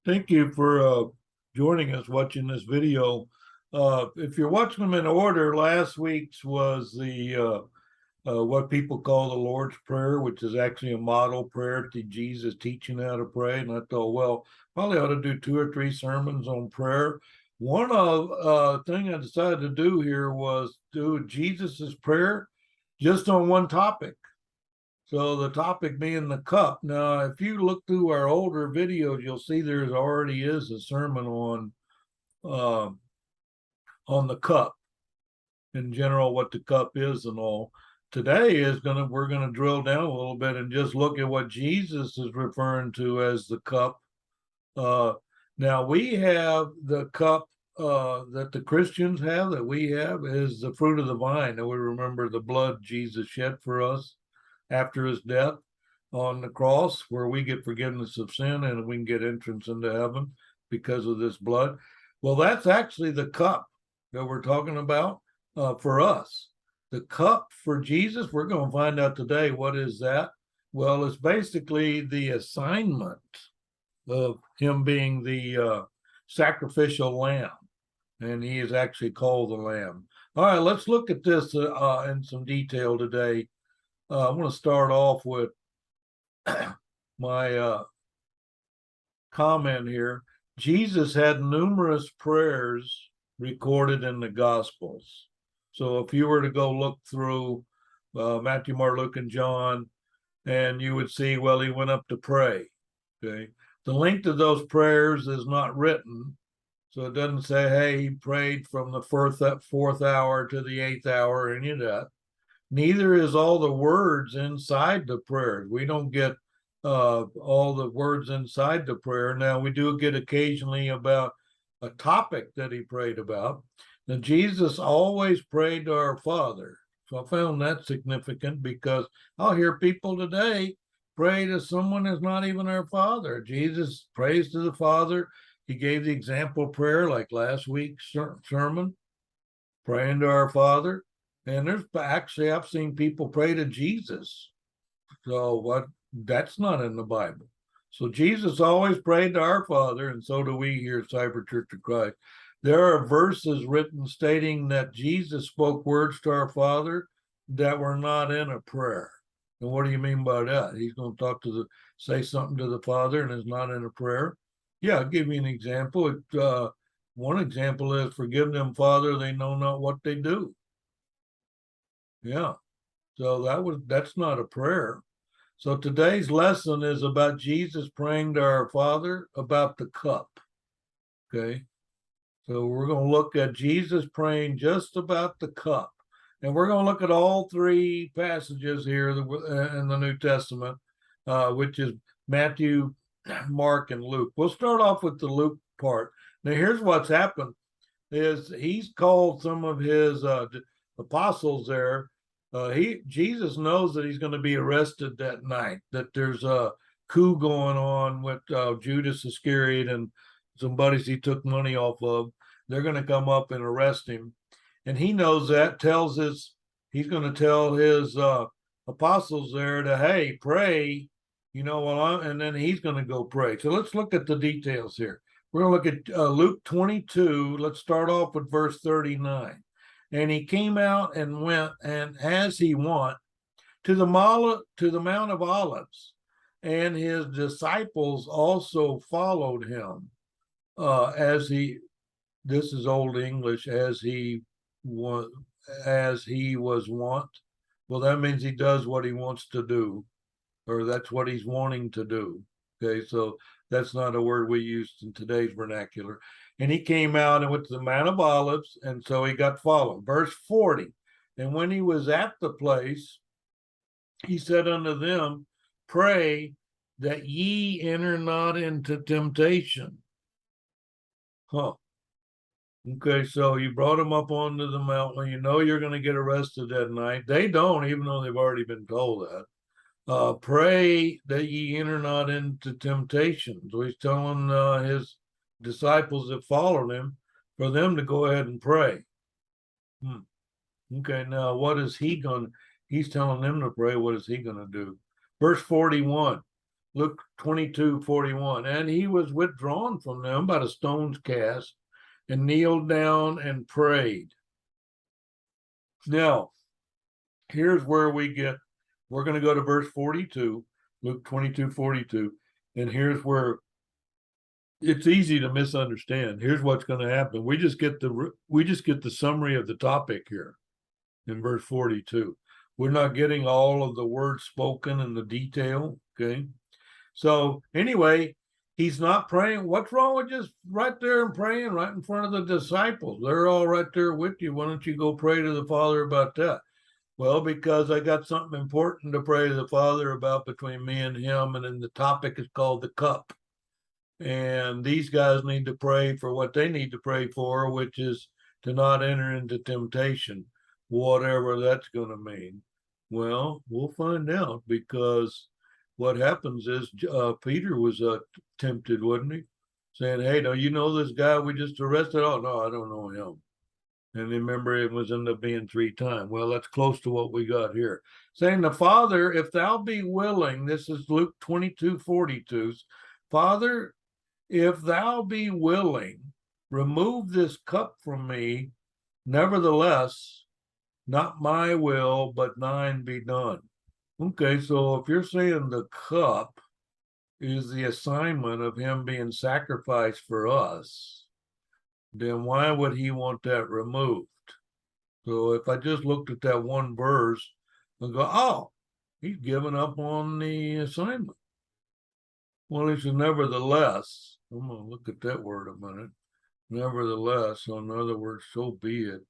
Thank you for joining us watching this video. If you're watching them in order, last week's was the what people call the Lord's Prayer, which is actually a model prayer to Jesus teaching how to pray. And I thought, well, probably ought to do 2 or 3 sermons on prayer. One of thing I decided to do here was do Jesus's prayer just on one topic. So the topic being the cup. Now, if you look through our older videos, you'll see there's already is a sermon uh, on the cup in general, what the cup is and all. Today we're gonna drill down a little bit and just look at what Jesus is referring to as the cup. Uh, Now we have the cup that the Christians have, that we have, is the fruit of the vine. And we remember the blood Jesus shed for us after his death on the cross, where we get forgiveness of sin and we can get entrance into heaven because of this blood. Well, that's actually the cup that we're talking about for us. The cup for Jesus, we're going to find out today. What is that? Well, it's basically the assignment of him being the sacrificial lamb, and he is actually called the lamb. All right, let's look at this in some detail today. I want to start off with my comment here. Jesus had numerous prayers recorded in the Gospels. So if you were to go look through Matthew, Mark, Luke, and John, and you would see, well, he went up to pray. Okay. The length of those prayers is not written. So it doesn't say, hey, he prayed from the fourth hour to the 8th hour, or any of that. Neither is all the words inside the prayer. We don't get all the words inside the prayer. Now, we do get occasionally about a topic that he prayed about. Now, Jesus always prayed to our Father. So I found that significant because I'll hear people today pray to someone that's not even our Father. Jesus prays to the Father. He gave the example prayer like last week's sermon, praying to our Father. And there's actually, I've seen people pray to Jesus. So what? That's not in the Bible. So Jesus always prayed to our Father, and so do we here at Cyber Church of Christ. There are verses written stating that Jesus spoke words to our Father that were not in a prayer. And what do you mean by that? He's going to say something to the Father and is not in a prayer. Yeah, I'll give you an example. One example is, forgive them, Father, they know not what they do. Yeah. So that's not a prayer. So today's lesson is about Jesus praying to our Father about the cup. Okay. So we're going to look at Jesus praying just about the cup. And we're going to look at all 3 passages here in the New Testament, which is Matthew, Mark, and Luke. We'll start off with the Luke part. Now, here's what's happened is he's called some of his apostles there. Jesus knows that he's going to be arrested that night, that there's a coup going on with Judas Iscariot and some buddies he took money off of. They're going to come up and arrest him. And he knows that, he's going to tell his apostles there to, hey, pray, and then he's going to go pray. So let's look at the details here. We're going to look at Luke 22. Let's start off with verse 39. And he came out and went, and as he went, to the Mount of Olives, and his disciples also followed him. This is Old English, as he was wont. Well, that means he does what he wants to do, or that's what he's wanting to do. Okay, so that's not a word we use in today's vernacular. And he came out and went to the Mount of Olives, and so he got followed. Verse 40. And when he was at the place, he said unto them, pray that ye enter not into temptation. Huh. Okay, so you brought them up onto the mountain. You know you're going to get arrested that night. They don't, even though they've already been told that. Pray that ye enter not into temptation. So he's telling his disciples that followed him for them to go ahead and pray. Okay, now what is he going to? He's telling them to pray. What is he going to do? Verse 41. Luke 22:41. And he was withdrawn from them by the stone's cast and kneeled down and prayed. Now, here's where we're going to go to verse 42, Luke 22:42. And here's where it's easy to misunderstand. Here's what's going to happen. We just get the summary of the topic here in verse 42. We're not getting all of the words spoken and the detail. Okay. So anyway, he's not praying. What's wrong with just right there and praying right in front of the disciples? They're all right there with you. Why don't you go pray to the Father about that? Well, because I got something important to pray to the Father about between me and him. And then the topic is called the cup. And these guys need to pray for what they need to pray for, which is to not enter into temptation, whatever that's going to mean. Well, we'll find out, because what happens is Peter was tempted, wasn't he? Saying, hey, don't you know this guy we just arrested? Oh, no, I don't know him. And remember, it was ended up being 3 times. Well, that's close to what we got here. Saying, the Father, if thou be willing, this is Luke 22:42, Father, if thou be willing, remove this cup from me. Nevertheless, not my will, but thine be done. Okay, so if you're saying the cup is the assignment of him being sacrificed for us, then why would he want that removed? So if I just looked at that one verse and go, oh, he's given up on the assignment. Well, he said, nevertheless, I'm going to look at that word a minute. Nevertheless, so in other words, so be it.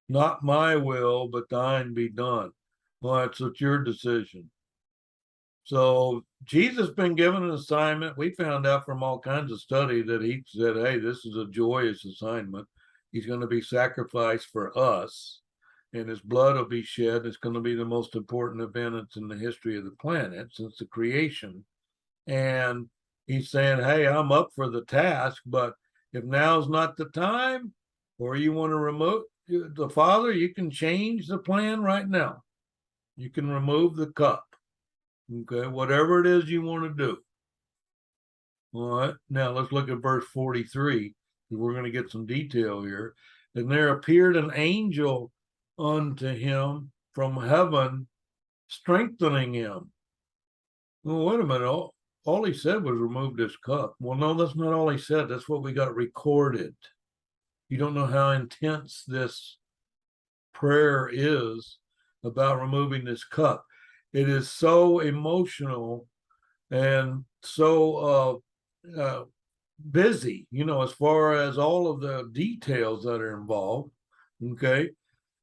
Not my will, but thine be done. Well, it's your decision. So Jesus been given an assignment. We found out from all kinds of study that he said, hey, this is a joyous assignment. He's going to be sacrificed for us, and his blood will be shed. It's going to be the most important event in the history of the planet since the creation. And he's saying, hey, I'm up for the task, but if now's not the time, or you want to remove the Father, you can change the plan right now. You can remove the cup. Okay, whatever it is you want to do. All right, now let's look at verse 43. We're going to get some detail here. And there appeared an angel unto him from heaven, strengthening him. Well, wait a minute. All he said was remove this cup. Well, no, that's not all he said. That's what we got recorded. You don't know how intense this prayer is about removing this cup. It is so emotional and so busy, as far as all of the details that are involved, okay,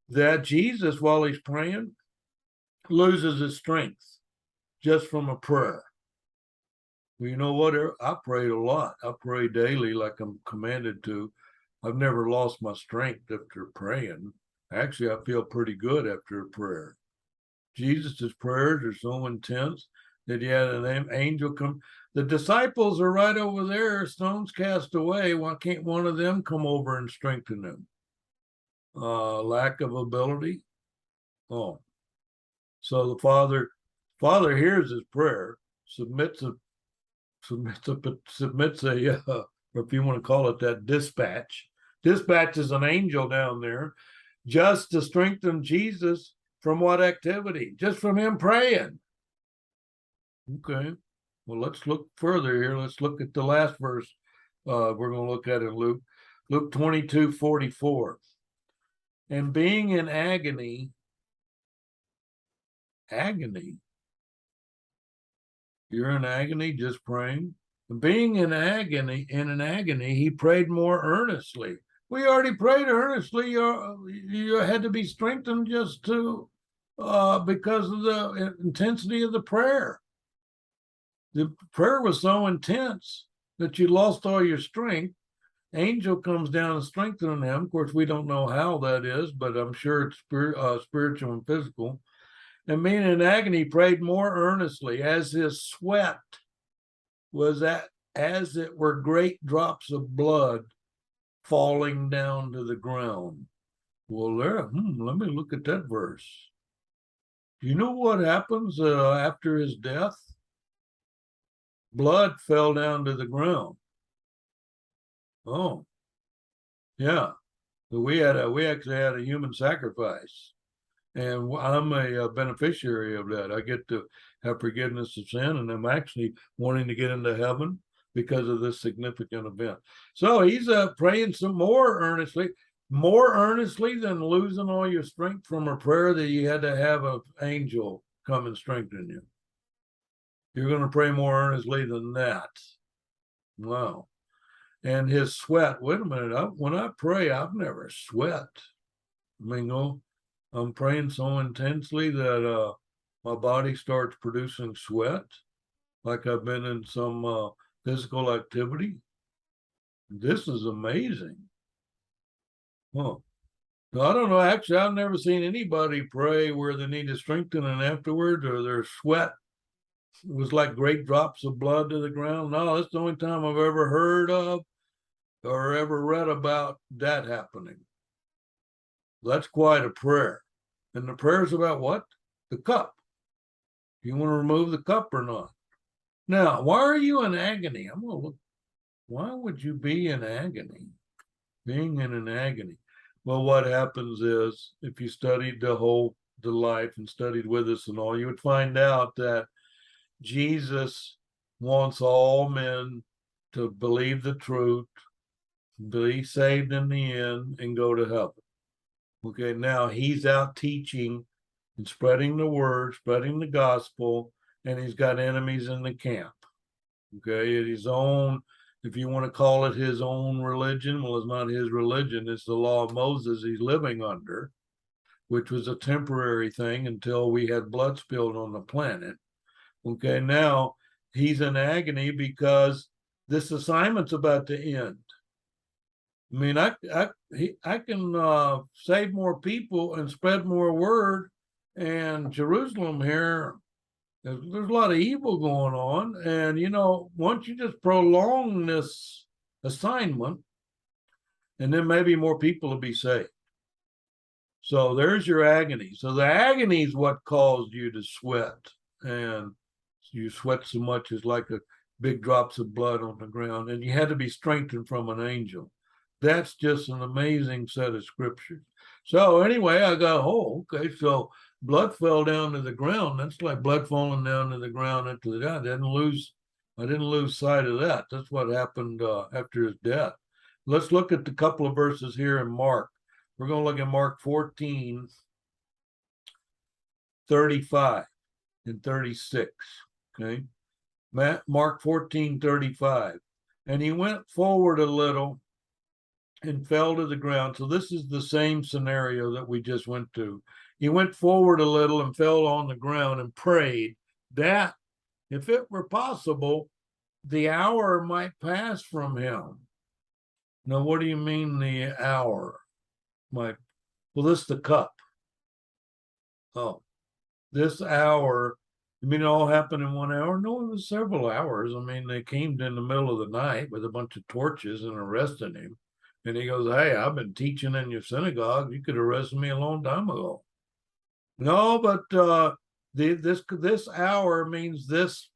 that Jesus, while he's praying, loses his strength just from a prayer. Well, you know what? I prayed a lot. I pray daily like I'm commanded to. I've never lost my strength after praying. Actually, I feel pretty good after a prayer. Jesus' prayers are so intense that he had an angel come. The disciples are right over there, stones cast away. Why can't one of them come over and strengthen them? Lack of ability. Oh, so the Father hears his prayer, submits a or if you want to call it that, dispatch. Dispatches an angel down there just to strengthen Jesus from what activity? Just from him praying. Okay. Well, let's look further here. Let's look at the last verse we're going to look at in Luke. Luke 22:44. And being in agony, you're in agony just praying? And being in an agony, he prayed more earnestly. We already prayed earnestly. You had to be strengthened just to because of the intensity of the prayer. The prayer was so intense that you lost all your strength. Angel comes down and strengthening him. Of course, we don't know how that is, but I'm sure it's spiritual and physical. And being in agony, prayed more earnestly, as his sweat was as it were great drops of blood falling down to the ground. Well, let me look at that verse. Do you know what happens after his death? blood fell down to the ground. Oh, yeah. We actually had a human sacrifice, and I'm a beneficiary of that. I get to have forgiveness of sin, and I'm actually wanting to get into heaven because of this significant event. So he's praying some more earnestly than losing all your strength from a prayer that you had to have an angel come and strengthen you. You're going to pray more earnestly than that. Wow. And his sweat, wait a minute, when I pray, I've never sweat. I mean, I'm praying so intensely that my body starts producing sweat, like I've been in some physical activity. This is amazing. Huh. I don't know. Actually, I've never seen anybody pray where they need to strengthen and afterwards, or their sweat was like great drops of blood to the ground. No, that's the only time I've ever heard of or ever read about that happening. That's quite a prayer. And the prayer is about what? The cup. You want to remove the cup or not? Now, why are you in agony? I'm going to look. Why would you be in agony? Being in an agony. Well, what happens is if you studied the life and studied with us and all, you would find out that Jesus wants all men to believe the truth, be saved in the end, and go to heaven. Okay, now he's out teaching and spreading the word, spreading the gospel, and he's got enemies in the camp. Okay, at his own, if you want to call it his own religion, well, it's not his religion, it's the law of Moses he's living under, which was a temporary thing until we had blood spilled on the planet. Okay, now he's in agony because this assignment's about to end. I mean, I can save more people and spread more word, and Jerusalem here, there's a lot of evil going on, and once you just prolong this assignment, and then maybe more people will be saved. So there's your agony. So the agony is what caused you to sweat, and you sweat so much it's like a big drops of blood on the ground, and you had to be strengthened from an angel. That's just an amazing set of scriptures. So anyway, I got, okay, so blood fell down to the ground. That's like blood falling down to the ground after the death. I didn't lose sight of that. That's what happened after his death. Let's look at the couple of verses here in Mark. We're going to look at Mark 14, 35 and 36. Okay. Mark 14, 35. And he went forward a little and fell to the ground. So this is the same scenario that we just went to. He went forward a little and fell on the ground and prayed that if it were possible, the hour might pass from him. Now, what do you mean the hour might? Well, this is the cup. Oh, this hour. I mean, it all happened in 1 hour? No, it was several hours. I mean, they came in the middle of the night with a bunch of torches and arrested him. And he goes, "Hey, I've been teaching in your synagogue. You could arrest me a long time ago." No, but this hour means this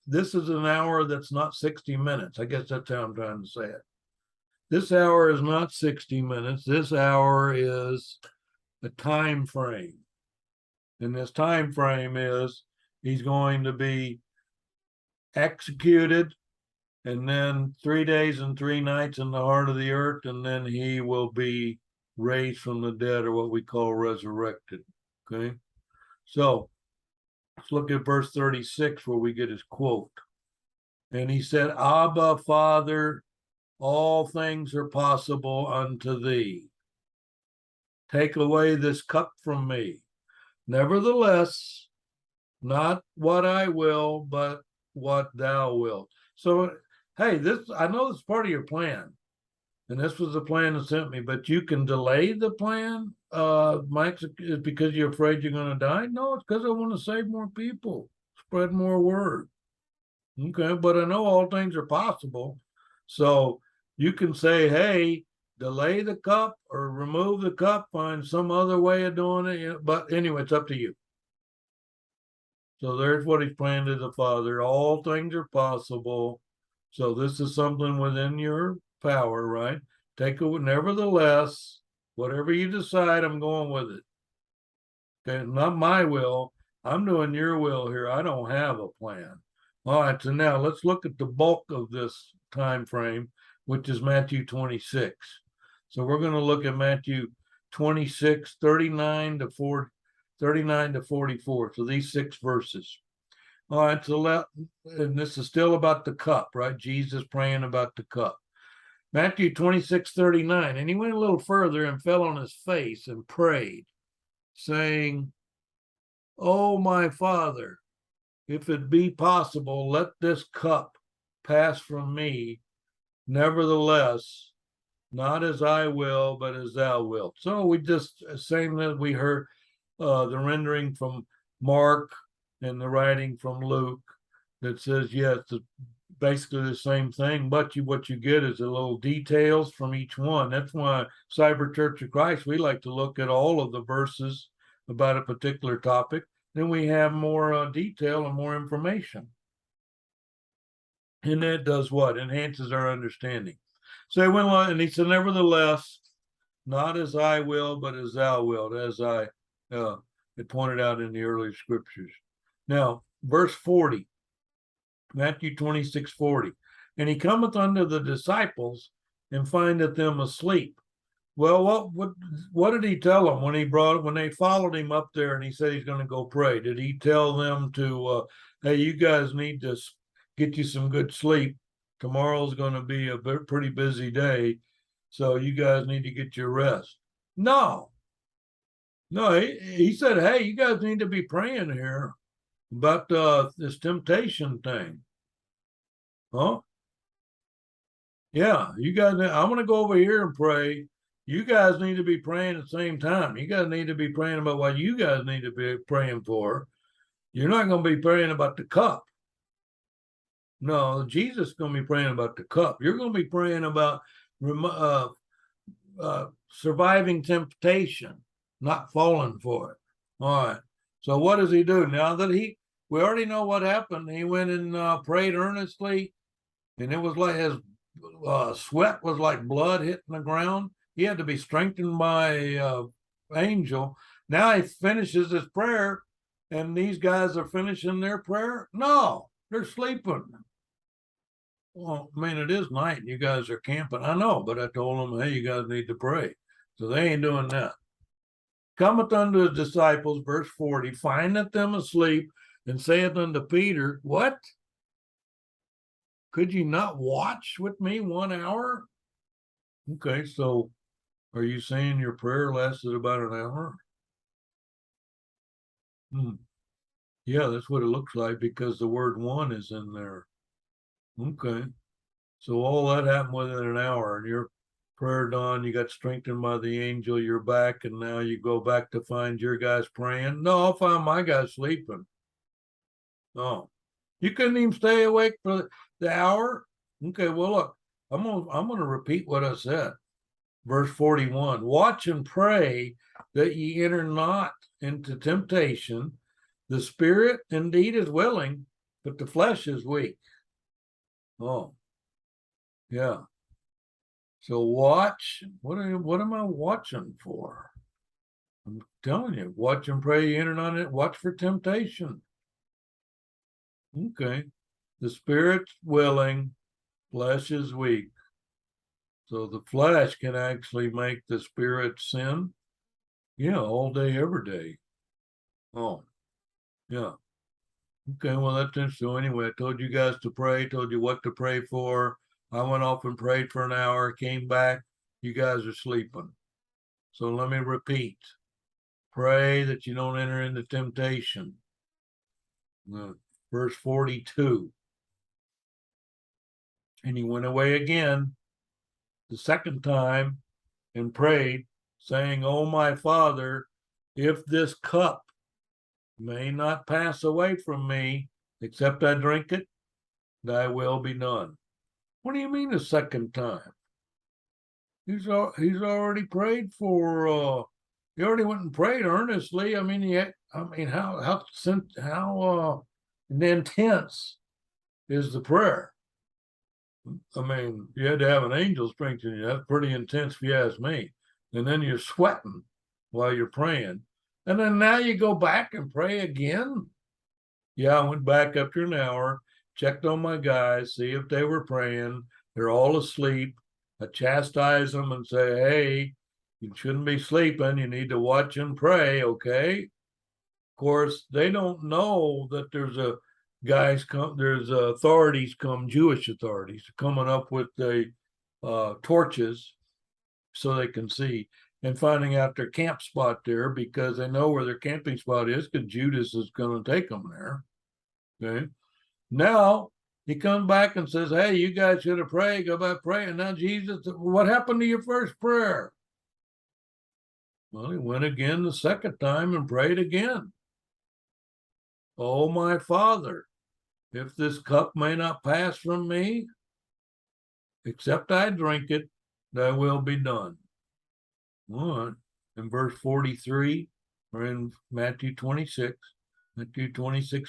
is an hour that's not 60 minutes. I guess that's how I'm trying to say it. This hour is not 60 minutes. This hour is a time frame. And this time frame is he's going to be executed, and then 3 days and 3 nights in the heart of the earth, and then he will be raised from the dead, or what we call resurrected. Okay, so let's look at verse 36 where we get his quote. And he said, "Abba, Father, all things are possible unto thee. Take away this cup from me. Nevertheless, not what I will, but what thou wilt." So, hey, I know this is part of your plan, and this was the plan that sent me, but you can delay the plan, Mike, is because you're afraid you're going to die? No, it's because I want to save more people, spread more word. Okay, but I know all things are possible. So you can say, hey, delay the cup or remove the cup, find some other way of doing it. But anyway, it's up to you. So there's what he's praying to the Father. All things are possible. So this is something within your power, right? Take it, nevertheless, whatever you decide, I'm going with it. Okay, not my will. I'm doing your will here. I don't have a plan. All right, so now let's look at the bulk of this time frame, which is Matthew 26. So we're going to look at Matthew 26, 39 to 4, 39 to 44. So these 6 verses. All right, so and this is still about the cup, right? Jesus praying about the cup. Matthew 26, 39. And he went a little further and fell on his face and prayed, saying, "Oh, my Father, if it be possible, let this cup pass from me. Nevertheless, not as I will, but as thou wilt." So we just, same that we heard the rendering from Mark and the writing from Luke that says, yes, it's basically the same thing, but what you get is a little details from each one. That's why Cyber Church of Christ, we like to look at all of the verses about a particular topic. Then we have more detail and more information. And that does what? Enhances our understanding. So he went on and he said, nevertheless, not as I will, but as thou wilt, as I had pointed out in the earlier scriptures. Now, verse 40, Matthew 26, 40. And he cometh unto the disciples and findeth them asleep. Well, what did he tell them when they followed him up there and he said he's going to go pray? Did he tell them to, hey, you guys need to get you some good sleep? Tomorrow's going to be a pretty busy day, so you guys need to get your rest. No, he said, hey, you guys need to be praying here about this temptation thing. Huh? Yeah, you guys, I'm going to go over here and pray. You guys need to be praying at the same time. You guys need to be praying about what you guys need to be praying for. You're not going to be praying about the cup. No, Jesus is going to be praying about the cup. You're going to be praying about surviving temptation, not falling for it. All right. So what does he do now that we already know what happened? He went and prayed earnestly, and it was like his sweat was like blood hitting the ground. He had to be strengthened by angel. Now he finishes his prayer, and these guys are finishing their prayer. No, they're sleeping. Well, I mean, it is night. You guys are camping. I know, but I told them, hey, you guys need to pray. So they ain't doing that. Cometh unto his disciples, verse 40, findeth them asleep, and saith unto Peter, what? Could you not watch with me 1 hour? Okay, so are you saying your prayer lasted about an hour? Yeah, that's what it looks like because the word one is in there. Okay. So all that happened within an hour, and your prayer done, you got strengthened by the angel, you're back, and now you go back to find your guys praying. No, I found my guys sleeping. No. You couldn't even stay awake for the hour? Okay, well look, I'm gonna repeat what I said. Verse 41, watch and pray that ye enter not into temptation. The spirit indeed is willing, but the flesh is weak. Oh, yeah. So watch. What am I watching for? I'm telling you, watch and pray, you enter not in. Watch for temptation. Okay. The spirit's willing, flesh is weak. So the flesh can actually make the spirit sin. Yeah, all day, every day. Oh, yeah. Okay, well, that's interesting. Anyway, I told you guys to pray, told you what to pray for. I went off and prayed for an hour, came back. You guys are sleeping. So let me repeat. Pray that you don't enter into temptation. Verse 42. And he went away again the second time and prayed, saying, "Oh, my Father, if this cup may not pass away from me, except I drink it, thy will be done." What do you mean the second time? He's already prayed for, he already went and prayed earnestly. I mean, I mean, how intense is the prayer? I mean, you had to have an angel strengthen you. That's pretty intense if you ask me. And then you're sweating while you're praying. And then now you go back and pray again. Yeah, I went back after an hour, checked on my guys, see if they were praying. They're all asleep. I chastise them and say, hey, you shouldn't be sleeping. You need to watch and pray, okay? Of course, they don't know that there's authorities Jewish authorities coming up with the torches so they can see and finding out their camp spot there because they know where their camping spot is because Judas is going to take them there. Okay. Now he comes back and says, hey, you guys should have prayed, go back pray. And now Jesus, what happened to your first prayer? Well, he went again the second time and prayed again. Oh, my Father, if this cup may not pass from me, except I drink it, thy will be done. All right. In verse 43, or in Matthew 26,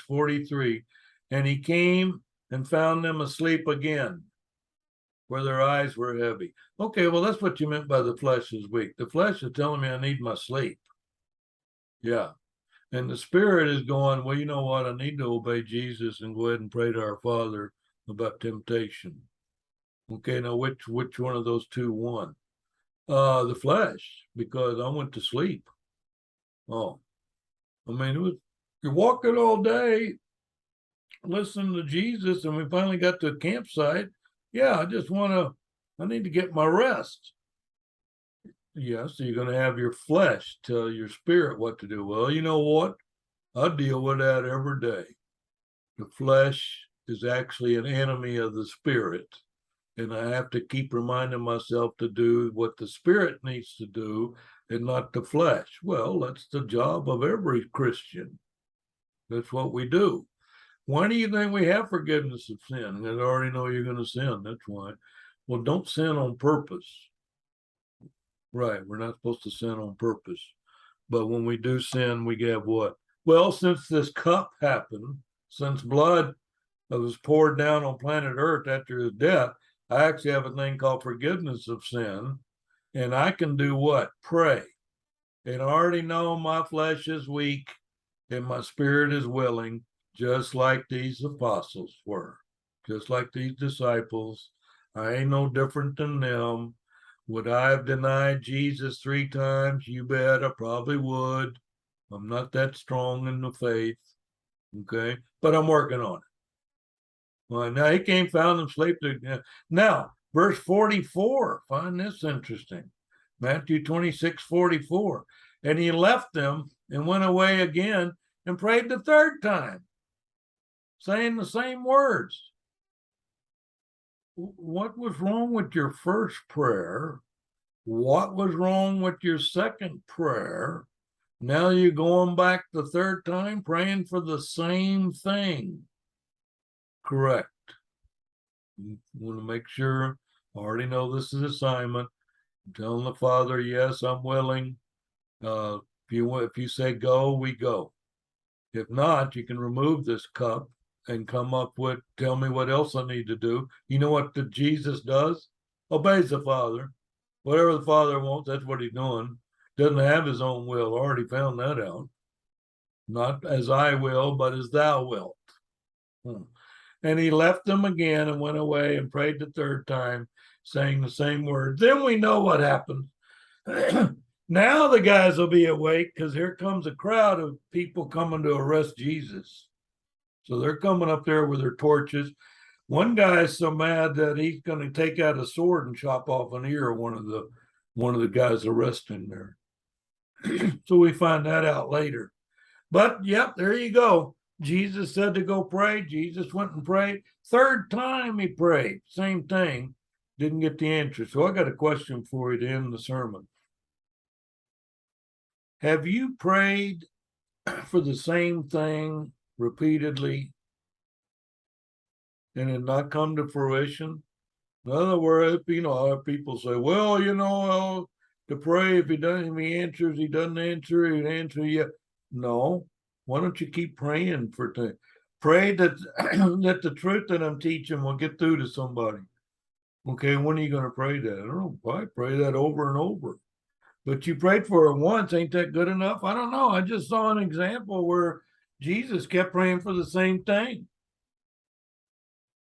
43. And he came and found them asleep again, where their eyes were heavy. Okay, well, that's what you meant by the flesh is weak. The flesh is telling me I need my sleep. Yeah. And the spirit is going, well, you know what? I need to obey Jesus and go ahead and pray to our Father about temptation. Okay, now which one of those two won? The flesh, because I went to sleep. Oh, I mean, you're walking all day, listening to Jesus, and we finally got to a campsite. Yeah, I need to get my rest. Yeah, so you're going to have your flesh tell your spirit what to do. Well, you know what? I deal with that every day. The flesh is actually an enemy of the spirit. And I have to keep reminding myself to do what the spirit needs to do and not the flesh. Well, that's the job of every Christian. That's what we do. Why do you think we have forgiveness of sin? Because I already know you're going to sin. That's why. Well, don't sin on purpose. Right. We're not supposed to sin on purpose. But when we do sin, we get what? Well, since this cup happened, since blood was poured down on planet Earth after his death, I actually have a thing called forgiveness of sin. And I can do what? Pray. And I already know my flesh is weak and my spirit is willing, just like these apostles were, just like these disciples. I ain't no different than them. Would I have denied Jesus 3 times? You bet I probably would. I'm not that strong in the faith. Okay. But I'm working on it. Well, now he came, found them asleep. Now, verse 44, find this interesting. Matthew 26:44. And he left them and went away again and prayed the third time, saying the same words. What was wrong with your first prayer? What was wrong with your second prayer? Now you're going back the third time praying for the same thing. Correct. You want to make sure. I already know this is assignment. I'm telling the Father, yes, I'm willing. If you say go, we go. If not, you can remove this cup and come up with, tell me what else I need to do. You know what Jesus does? Obeys the Father. Whatever the Father wants, that's what he's doing. Doesn't have his own will. Already found that out. Not as I will, but as thou wilt. And he left them again and went away and prayed the third time, saying the same words. Then we know what happened. Now the guys will be awake because here comes a crowd of people coming to arrest Jesus. So they're coming up there with their torches. One guy is so mad that he's going to take out a sword and chop off an ear of one of the guys arresting there. So we find that out later. But yep, there you go. Jesus said to go pray. Jesus went and prayed. Third time he prayed. Same thing. Didn't get the answer. So I got a question for you to end the sermon. Have you prayed for the same thing repeatedly and it not come to fruition? In other words, people say, well, to pray, if he doesn't, if he answers, he doesn't answer, he answer you. No. Why don't you keep praying for things? Pray that that the truth that I'm teaching will get through to somebody. Okay, when are you going to pray that? I don't know. I pray that over and over. But you prayed for it once. Ain't that good enough? I don't know. I just saw an example where Jesus kept praying for the same thing.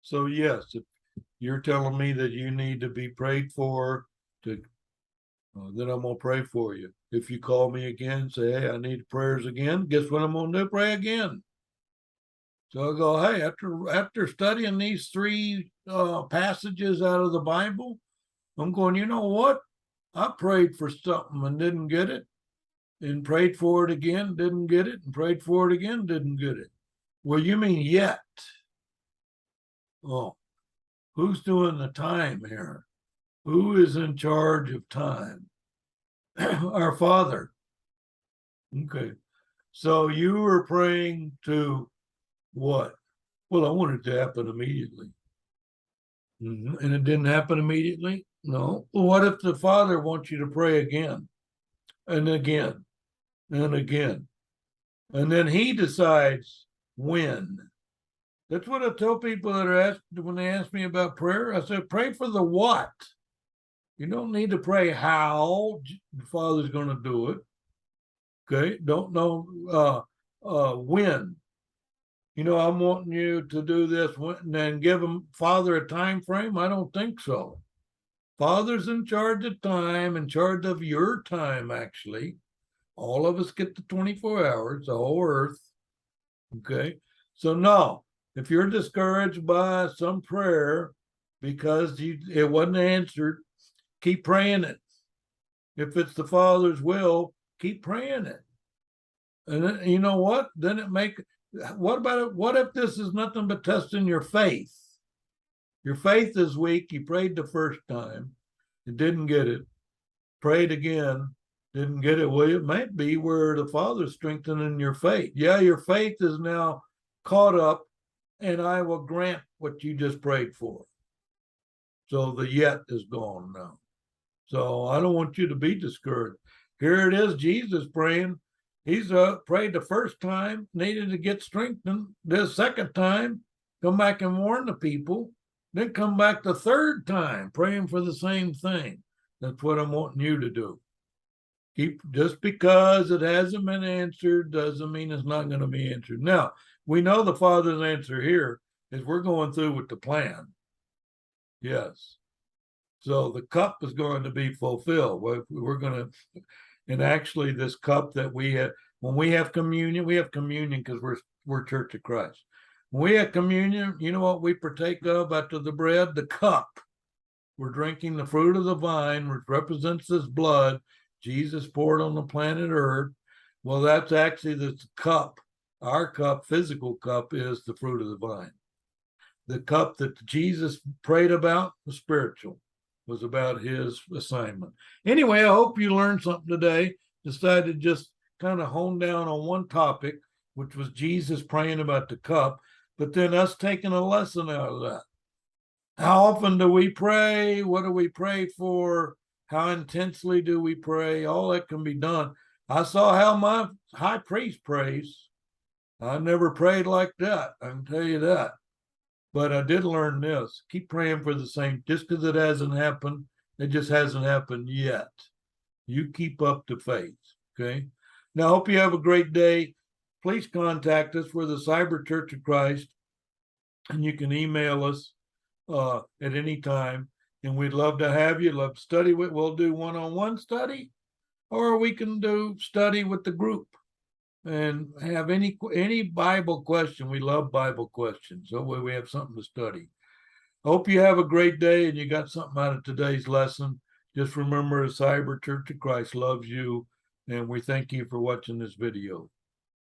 So yes, if you're telling me that you need to be prayed for, to then I'm gonna pray for you. If you call me again, say, "Hey, I need prayers again." Guess what I'm gonna do? Pray again. So I go, "Hey, after studying these three passages out of the Bible, I'm going. You know what? I prayed for something and didn't get it, and prayed for it again, didn't get it, and prayed for it again, didn't get it. Well, you mean yet? Oh, who's doing the time here? Who is in charge of time? Our Father. Okay. So you were praying to what? Well, I want it to happen immediately. And it didn't happen immediately? No. Well, what if the Father wants you to pray again and again and again? And then he decides when. That's what I tell people that are asked when they ask me about prayer. I said, pray for the what. You don't need to pray how the Father's going to do it. Okay. Don't know when. You know, I'm wanting you to do this and then give him Father a time frame. I don't think so. Father's in charge of time, in charge of your time, actually. All of us get the 24 hours, the whole earth. Okay. So no, if you're discouraged by some prayer because it wasn't answered, keep praying it. If it's the Father's will, keep praying it. And then, you know what? Then what about it? What if this is nothing but testing your faith? Your faith is weak. You prayed the first time, you didn't get it. Prayed again, didn't get it. Well, it might be where the Father's strengthening your faith. Yeah, your faith is now caught up, and I will grant what you just prayed for. So the yet is gone now. So I don't want you to be discouraged. Here it is, Jesus praying. He's prayed the first time, needed to get strengthened. The second time, come back and warn the people. Then come back the third time, praying for the same thing. That's what I'm wanting you to do. Just because it hasn't been answered doesn't mean it's not going to be answered. Now, we know the Father's answer here is we're going through with the plan. Yes. So the cup is going to be fulfilled. We're going to, and actually, this cup that we have, when we have communion because we're Church of Christ. When we have communion, you know what we partake of after the bread? The cup. We're drinking the fruit of the vine, which represents His blood. Jesus poured on the planet Earth. Well, that's actually the cup. Our cup, physical cup, is the fruit of the vine. The cup that Jesus prayed about was spiritual, was about His assignment. Anyway, I hope you learned something today. Decided to just kind of hone down on one topic, which was Jesus praying about the cup, but then us taking a lesson out of that. How often do we pray? What do we pray for? How intensely do we pray? All that can be done. I saw how my high priest prays. I never prayed like that. I can tell you that. But I did learn this. Keep praying for the same. Just because it hasn't happened, it just hasn't happened yet. You keep up the faith. Okay. Now, I hope you have a great day. Please contact us. We're the Cyber Church of Christ, and you can email us at any time. And we'd love to have you. Love to study with. We'll do one-on-one study, or we can do study with the group and have any Bible question. We love Bible questions. So we have something to study. Hope you have a great day and you got something out of today's lesson. Just remember, the Cyber Church of Christ loves you, and we thank you for watching this video.